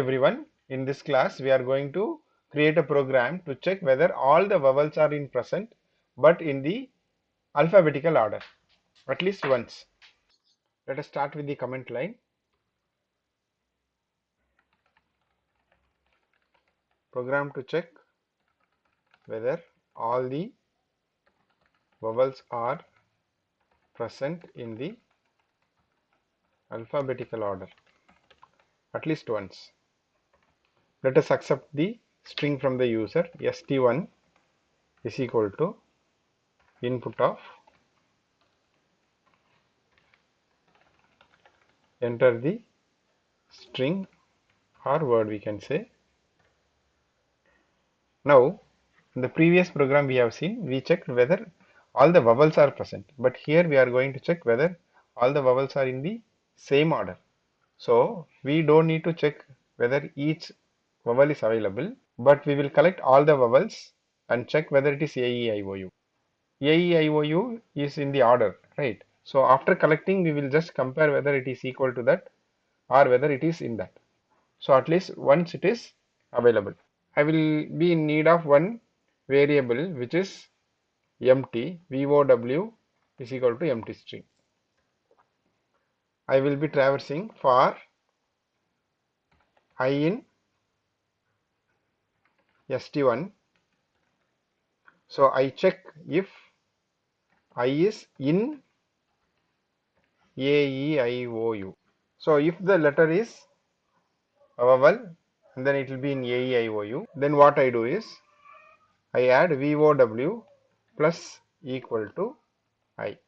everyone. In this class, we are going to create a program to check whether all the vowels are in present but in the alphabetical order at least once. Let us start with the comment line. Program to check whether all the vowels are present in the alphabetical order at least once. Let us accept the string from the user. st1 is equal to input of enter the string or word, we can say. Now, in the previous program we have seen, we checked whether all the vowels are present, but here we are going to check whether all the vowels are in the same order. So we don't need to check whether each vowel is available, but we will collect all the vowels and check whether it is A, E, I, O, U. A, E, I, O, U is in the order, right? So after collecting, we will just compare whether it is equal to that or whether it is in that. So at least once it is available. I will be in need of one variable which is empty. VOW is equal to empty string. I will be traversing for I in st1. So I check if I is in A, E, I, O, U. So if the letter is a vowel, then it will be in A, E, I, O, U. Then what I do is I add VOW plus equal to I.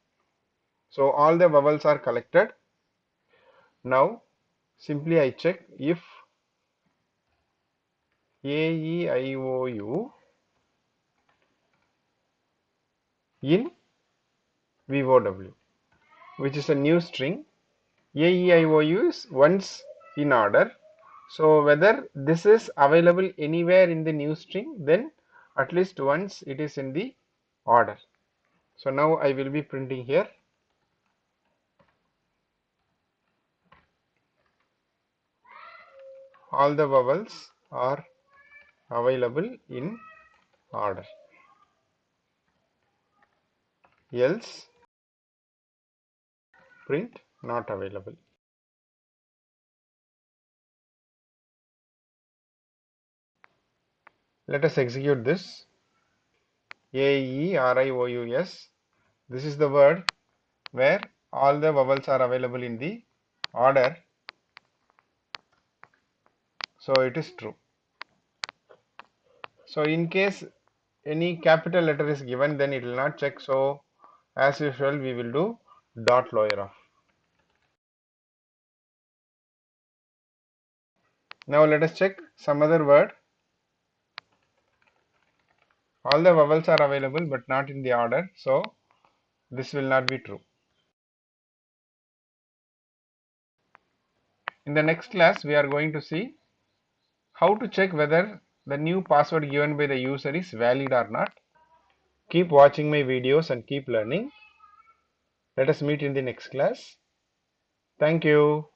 So all the vowels are collected. Now simply I check if A, E, I, O, U in VOW, which is a new string. A, E, I, O, U is once in order. So whether this is available anywhere in the new string, then at least once it is in the order. So now I will be printing here. All the vowels are available in order. Else print not available. Let us execute this. AERIOUS. This is the word where all the vowels are available in the order. So it is true. So in case any capital letter is given, then it will not check. So as usual, we will do dot lower of. Now let us check some other word. All the vowels are available but not in the order. So this will not be true. In the next class, we are going to see how to check whether the new password given by the user is valid or not. Keep watching my videos and keep learning. Let us meet in the next class. Thank you.